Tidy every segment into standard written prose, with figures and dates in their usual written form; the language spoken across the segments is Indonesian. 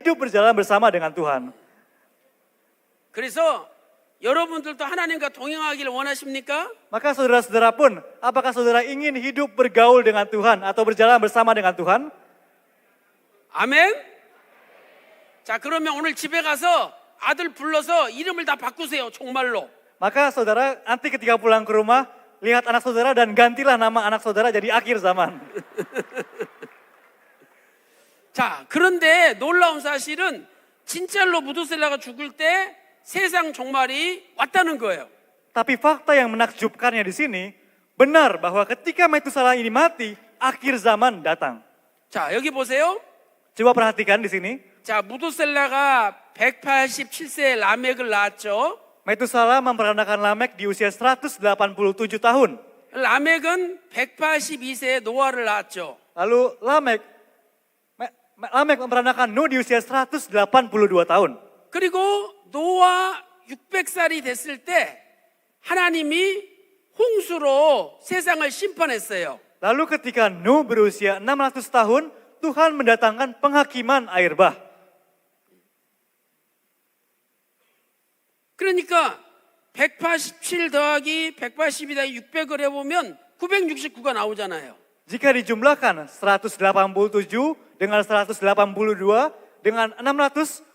hidup berjalan bersama dengan Tuhan. 그래서 여러분들도 하나님과 동행하기를 원하십니까? Maka saudara-saudara pun, apakah saudara ingin hidup bergaul dengan Tuhan atau berjalan bersama dengan Tuhan? 아멘? 자, 그러면 오늘 집에 가서 아들 불러서 이름을 다 바꾸세요. 정말로. Maka saudara nanti ketika pulang ke rumah, lihat anak saudara dan gantilah nama anak saudara jadi akhir zaman. 자, 그런데 놀라운 사실은 진짜로 무두셀라가 죽을 때 세상 종말이 왔다는 거예요. Tapi fakta yang menakjubkannya di sini, benar bahwa ketika Metusalah ini mati, akhir zaman datang. 자, 여기 보세요. Coba perhatikan di sini. 자, 무두셀라가 187세에 라멕을 낳았죠. Metusalah memperanakan Lamek di usia 187 tahun. 라멕은 182세에 노아를 낳았죠. Lalu Lamek memperanakan Nuh di usia 182 tahun. 그리고 노아 600살이 됐을 때 하나님이 홍수로 세상을 심판했어요. Lalu ketika Nuh berusia 600 tahun, Tuhan mendatangkan penghakiman air bah. 그러니까 187 더하기 182 더하기 600을 해보면 969가 나오잖아요. Jika dijumlahkan 187 dengan 182 dengan 600,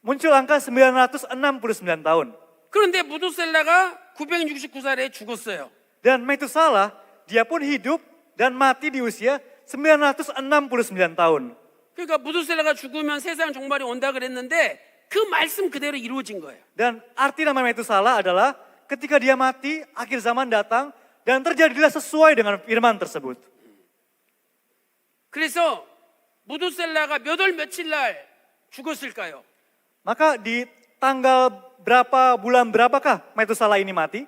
muncul angka 969 tahun. 그런데 무두셀라가 969살에 죽었어요. Dan Metusalah, dia pun hidup dan mati di usia 969 tahun. 그러니까 무두셀라가 죽으면 세상 종말이 온다 그랬는데 그 말씀 그대로 이루어진 거예요. Dan arti nama Metusalah adalah ketika dia mati, akhir zaman datang dan terjadilah sesuai dengan firman tersebut. 그래서 무두셀라가 몇 월 며칠 날 죽었을까요? Maka di tanggal berapa, bulan berapakah Metusalah ini mati?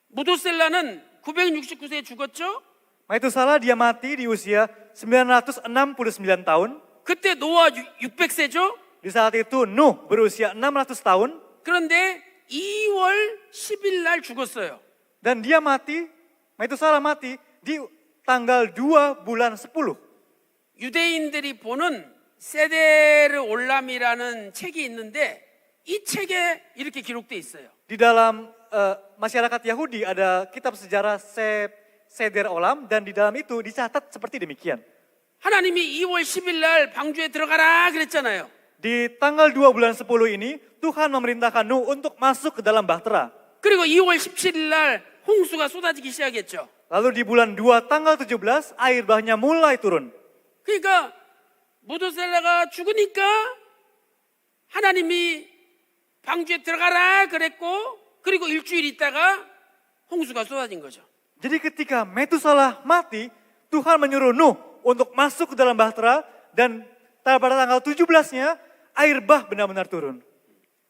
무두셀라는 969세에 죽었죠? Metusalah dia mati di usia 969 tahun. 그때 노아 600세죠? Di saat itu Nuh berusia 600 tahun. 그런데 2월 10일 날 죽었어요. Dan dia mati, Metusalah mati di tanggal 2 bulan 10. 유대인들이 보는 세데르 올람이라는 책이 있는데 이 책에 이렇게 기록돼 있어요. Di dalam masyarakat Yahudi ada kitab sejarah Seder Olam dan di dalam itu dicatat seperti demikian. 하나님이 2월 10일 날 방주에 들어가라 그랬잖아요. Di tanggal 2 bulan 10 ini Tuhan memerintahkan Nuh untuk masuk ke dalam bahtera. 그리고 2월 17일 날 홍수가 쏟아지기 시작했죠. Lalu di bulan 2 tanggal 17 air bahnya mulai turun. 그러니까 무두셀라가 죽으니까 하나님이 방주에 들어가라 그랬고 그리고 일주일 있다가 홍수가 쏟아진 거죠. Jadi ketika Metusalah mati, Tuhan menyuruh Nuh untuk masuk ke dalam bahtera dan pada tanggal 17-nya air bah benar-benar turun.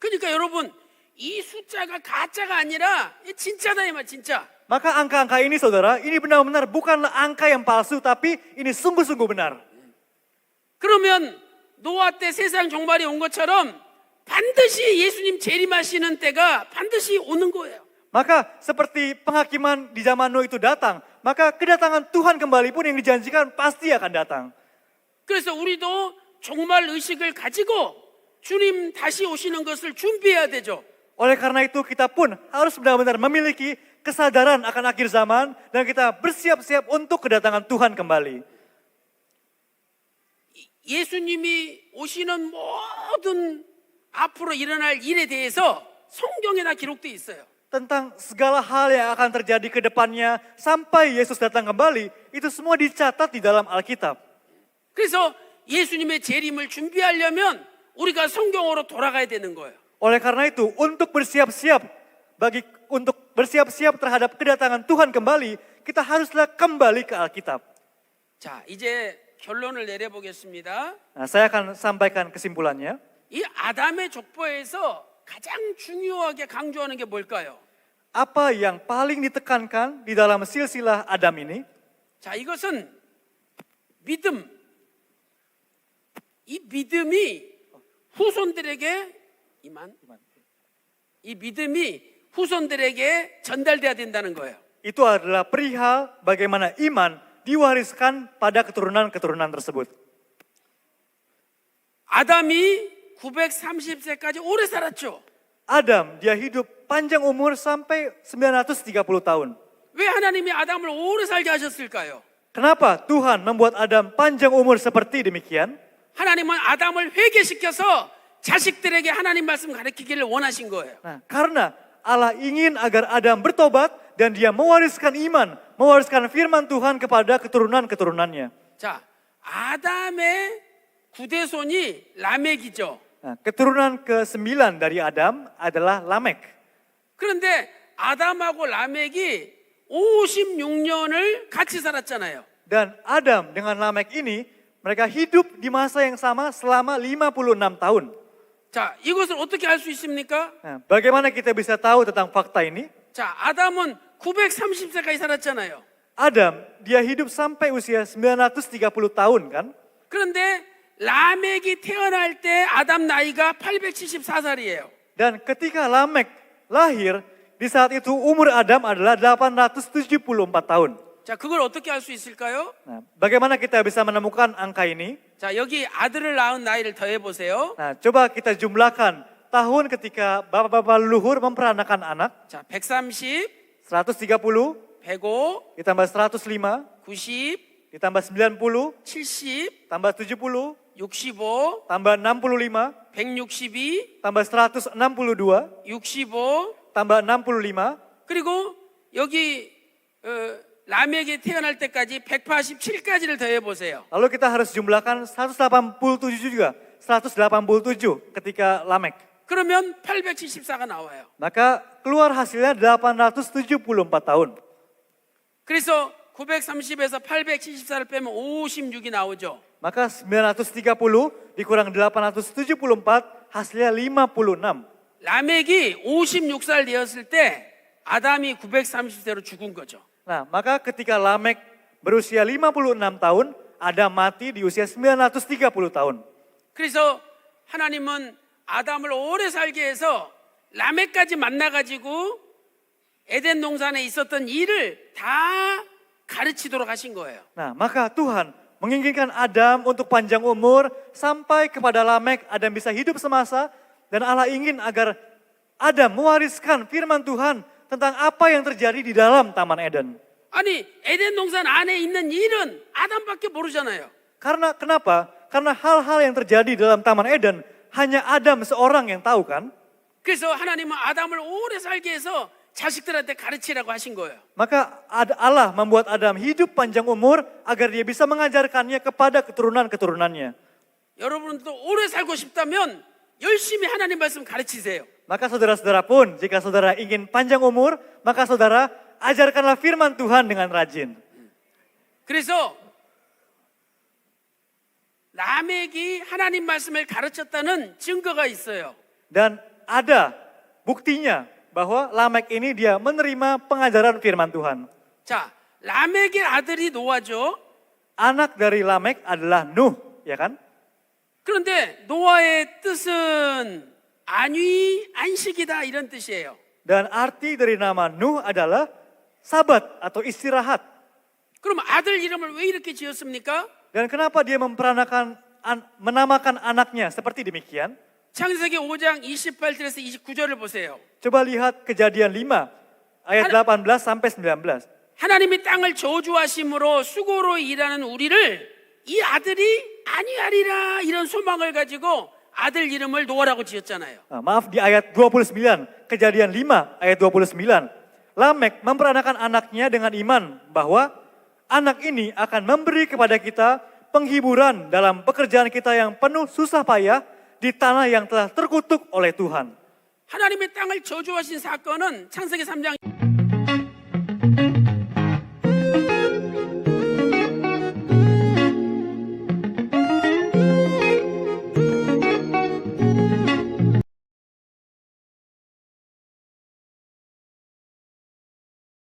그러니까 여러분 이 숫자가 가짜가 아니라 진짜다 이 말 진짜. Maka angka-angka ini saudara, ini benar-benar bukanlah angka yang palsu tapi ini sungguh-sungguh benar. 그러면 노아 때 세상 종말이 온 것처럼 반드시 예수님 재림하시는 때가 반드시 오는 거예요. Maka seperti penghakiman di zaman Nuh itu datang, maka kedatangan Tuhan kembali pun yang dijanjikan pasti akan datang. 그래서 우리도 종말 의식을 가지고 주님 다시 오시는 것을 준비해야 되죠. Oleh karena itu kita pun harus benar-benar memiliki kesadaran akan akhir zaman dan kita bersiap-siap untuk kedatangan Tuhan kembali. 예수님이 오시는 모든 앞으로 일어날 일에 대해서 성경에 다 기록되어 있어요. Tentang segala hal yang akan terjadi ke depannya sampai Yesus datang kembali, itu semua dicatat di dalam Alkitab. 그래서 예수님의 재림을 준비하려면 우리가 성경으로 돌아가야 되는 거예요. Oleh karena itu, untuk bersiap-siap terhadap kedatangan Tuhan kembali, kita haruslah kembali ke Alkitab. 자, 이제 결론을 내려보겠습니다. Nah, saya akan sampaikan kesimpulannya. 이 아담의 족보에서 가장 중요하게 강조하는 게 뭘까요? Apa yang paling ditekankan di dalam silsilah Adam ini? 자, 이것은 믿음. 이 믿음이 후손들에게 이 믿음이 후손들에게 전달돼야 된다는 거예요. Itu adalah perihal bagaimana iman diwariskan pada keturunan-keturunan tersebut. 아담이 930세까지 오래 살았죠. Adam, dia hidup panjang umur sampai 930 tahun. 왜 하나님이 아담을 오래 살게 하셨을까요? Kenapa Tuhan membuat Adam panjang umur seperti demikian? 하나님은 아담을 회개시켜서 자식들에게 하나님 말씀 가르치기를 원하신 거예요. Nah, karena Allah ingin agar Adam bertobat dan dia mewariskan iman, mewariskan firman Tuhan kepada keturunan-keturunannya. 자, 아담의 구대손이 라멕이죠. Nah, keturunan ke-9 dari Adam adalah Lamek. 그런데 아담하고 라멕이 56년을 같이 살았잖아요. Dan Adam dengan Lamek ini, mereka hidup di masa yang sama selama 56 tahun. 자, 이것을 어떻게 알 수 있습니까? Nah, bagaimana kita bisa tahu tentang fakta ini? 자, 아담은 930세까지 살았잖아요. Adam, dia hidup sampai usia 930 tahun kan? 그런데 라멕이 태어날 때 아담 나이가 874살이에요. Dan ketika Lamek lahir, di saat itu umur Adam adalah 874 tahun. 자, 그걸 어떻게 알 수 있을까요? Nah, bagaimana kita bisa menemukan angka ini? 자, 여기 아들을 낳은 나이를 더해 보세요. Nah, coba kita jumlahkan tahun ketika bapak-bapak leluhur memperanakan anak. 자, 130, 130 105, ditambah 105 90, ditambah 90 70, tambah 70 65, tambah 65 162, tambah 162 65, tambah 65 그리고 여기 라멕이 태어날 때까지 187까지를 더해 보세요. lalu kita harus jumlahkan 187 juga 187 ketika Lamek. 그러면 874가 나와요. Maka keluar hasilnya 874 tahun. 그래서 930에서 874를 빼면 56이 나오죠. Maka 930 dikurang 874 hasilnya 56. 라멕이 56살 되었을 때 아담이 930세로 죽은 거죠. Nah, maka ketika Lamek berusia 56 tahun, Adam mati di usia 930 tahun. 그래서 하나님은 아담을 오래 살게 해서 라멕까지 만나가지고 에덴 동산에 있었던 일을 다 가르치도록 하신 거예요. Nah, maka Tuhan menginginkan Adam untuk panjang umur sampai kepada Lamek, Adam bisa hidup semasa, dan Allah ingin agar Adam mewariskan firman Tuhan tentang apa yang terjadi di dalam Taman Eden. 아니 에덴 동산 안에 있는 일은 아담밖에 모르잖아요. Karena kenapa? Karena hal-hal yang terjadi dalam Taman Eden hanya Adam seorang yang tahu kan? 그래서 하나님은 아담을 오래 살게 해서 자식들한테 가르치라고 하신 거예요. Maka Allah membuat Adam hidup panjang umur agar dia bisa mengajarkannya kepada keturunan-keturunannya. 여러분도 오래 살고 싶다면 열심히 하나님 말씀 가르치세요. Maka saudara-saudara pun, jika saudara ingin panjang umur, maka saudara ajarkanlah firman Tuhan dengan rajin. 그래서 라멕이 하나님 말씀을 가르쳤다는 증거가 있어요. Dan ada buktinya bahwa Lamek ini dia menerima pengajaran firman Tuhan. 자, 라멕의 아들이 노아죠. Anak dari Lamek adalah Nuh, ya kan? 그런데 노아의 뜻은 안위, 안식이다 이런 뜻이에요. Dan arti dari nama Nuh adalah sabat atau istirahat. 그럼 아들 이름을 왜 이렇게 지었습니까? Dan kenapa dia menamakan anaknya seperti demikian? 창세기 5장 28절에서 29절을 보세요. Coba lihat Kejadian 5 ayat 18 sampai 19. 하나님이 땅을 저주하심으로 수고로 일하는 우리를 이 아들이 안위하리라 이런 소망을 가지고 아들 이름을 노아라고 지었잖아요. Maaf, di ayat 29, Kejadian 5 ayat 29. Lamek memperanakan anaknya dengan iman bahwa anak ini akan memberi kepada kita penghiburan dalam pekerjaan kita yang penuh susah payah di tanah yang telah terkutuk oleh Tuhan. 하나님의 땅을 저주하신 사건은 창세기 3장